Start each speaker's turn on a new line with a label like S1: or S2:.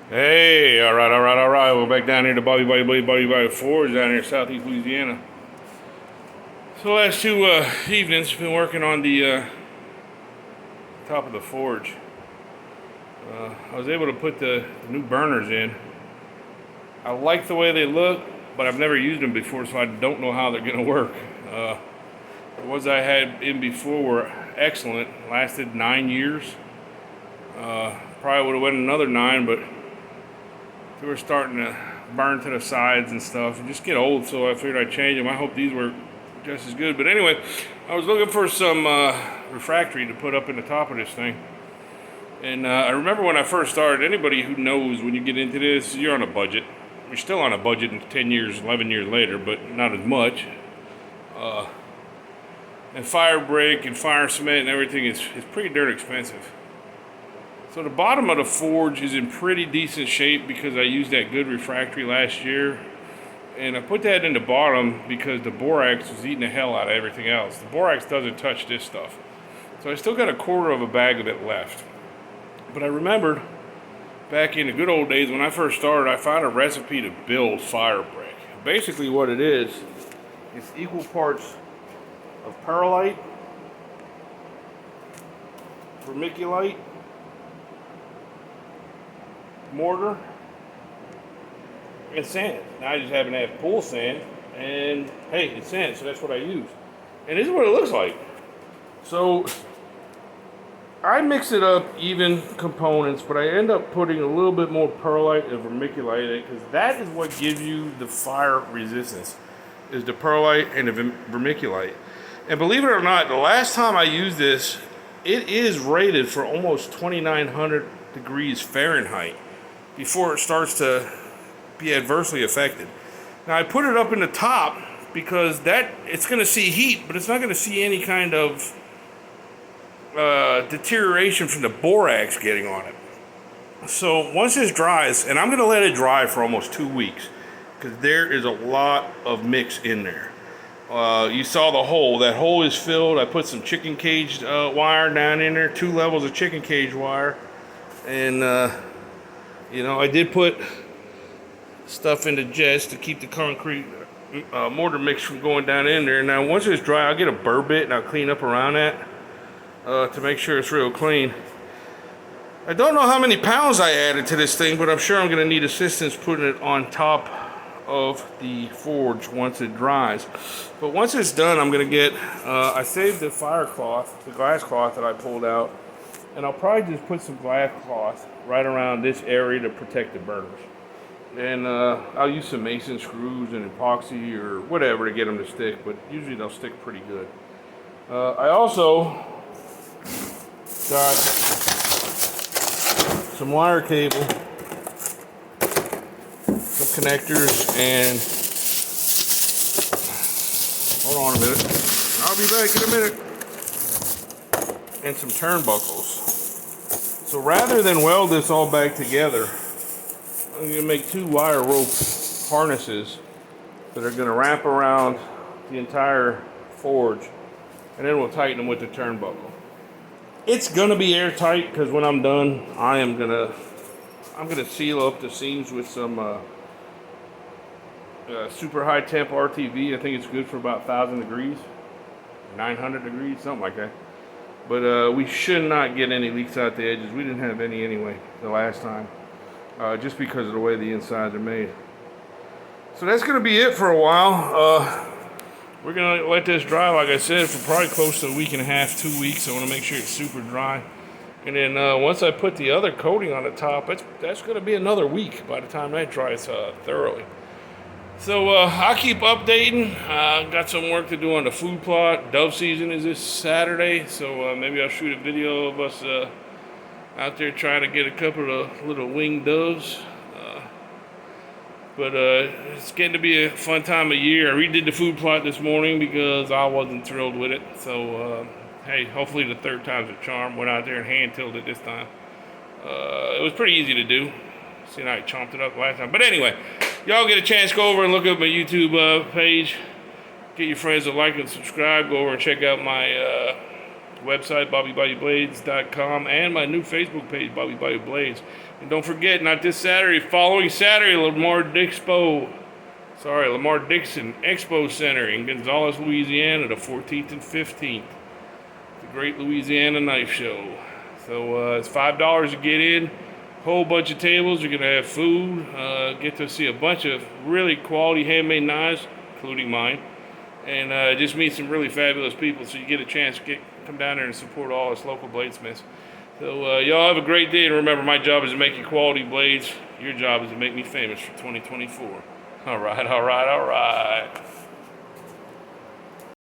S1: Hey, all right. We're back down here to Bobby Forge down here, southeast Louisiana. So the last two evenings, been working on the top of the forge. I was able to put the new burners in. I like the way they look, but I've never used them before, so I don't know how they're going to work. The ones I had in before were excellent, lasted 9 years. Probably would have went another 9, but they were starting to burn to the sides and stuff and just get old, so I figured I'd change them. I hope these work just as good. But anyway, I was looking for some refractory to put up in the top of this thing. And I remember when I first started, anybody who knows when you get into this, you're on a budget. You're still on a budget in 10 years, 11 years later, but not as much. And fire break and fire cement and everything is pretty darn expensive. So the bottom of the forge is in pretty decent shape because I used that good refractory last year. And I put that in the bottom because the borax was eating the hell out of everything else. The borax doesn't touch this stuff. So I still got a quarter of a bag of it left. But I remembered back in the good old days when I first started, I found a recipe to build fire break. Basically what it is, it's equal parts of perlite, vermiculite, mortar, and sand. Now I just happen to have pool sand, and hey, it's sand, so that's what I use. And this is what it looks like. So I mix it up even components, but I end up putting a little bit more perlite and vermiculite in it because that is what gives you the fire resistance, is the perlite and the vermiculite. And believe it or not, the last time I used this, it is rated for almost 2,900 degrees Fahrenheit before it starts to be adversely affected. Now I put it up in the top because that it's going to see heat, but it's not going to see any kind of deterioration from the borax getting on it. So once this dries, and I'm going to let it dry for almost 2 weeks because there is a lot of mix in there. You saw the hole. That hole is filled. I put some chicken cage wire down in there, 2 levels of chicken cage wire, and I did put stuff in the jets to keep the concrete mortar mix from going down in there. Now once it's dry, I'll get a burr bit and I'll clean up around that to make sure it's real clean. I don't know how many pounds I added to this thing, but I'm sure I'm going to need assistance putting it on top of the forge once it dries. But once it's done, I'm going to get, I saved the fire cloth, the glass cloth that I pulled out, and I'll probably just put some glass cloth right around this area to protect the burners. And I'll use some mason screws and epoxy or whatever to get them to stick, but usually they'll stick pretty good. I also got some wire cable, some connectors, and hold on a minute, I'll be back in a minute, and some turnbuckles. So rather than weld this all back together, I'm going to make 2 wire rope harnesses that are going to wrap around the entire forge, and then we'll tighten them with the turnbuckle. It's going to be airtight because when I'm done, I'm going to seal up the seams with some super high temp RTV. I think it's good for about 1,000 degrees, 900 degrees, something like that. But we should not get any leaks out the edges. We didn't have any anyway the last time. Just because of the way the insides are made. So that's going to be it for a while. We're going to let this dry, like I said, for probably close to a week and a half, 2 weeks. I want to make sure it's super dry. And then once I put the other coating on the top, that's going to be another week by the time that dries thoroughly. So I'll keep updating. Got some work to do on the food plot. Dove season is this Saturday, so maybe I'll shoot a video of us out there trying to get a couple of little winged doves. But it's getting to be a fun time of year. I redid the food plot this morning because I wasn't thrilled with it. So, hey, hopefully the third time's a charm. Went out there and hand-tilled it this time. It was pretty easy to do. See how I chomped it up last time. But anyway, y'all get a chance, go over and look up my YouTube page. Get your friends to like and subscribe. Go over and check out my Website, BobbyBodyBlades.com, and my new Facebook page, Bobby Body Blades. And don't forget, not this Saturday, following Saturday, Lamar Dixon Expo Center in Gonzales, Louisiana, the 14th and 15th. The Great Louisiana Knife Show. So it's $5 to get in. Whole bunch of tables. You're going to have food. Get to see a bunch of really quality handmade knives, including mine. And just meet some really fabulous people. So you get a chance to come down there and support all us local bladesmiths. So y'all have a great day. And remember, my job is to make you quality blades. Your job is to make me famous for 2024. All right, all right, all right.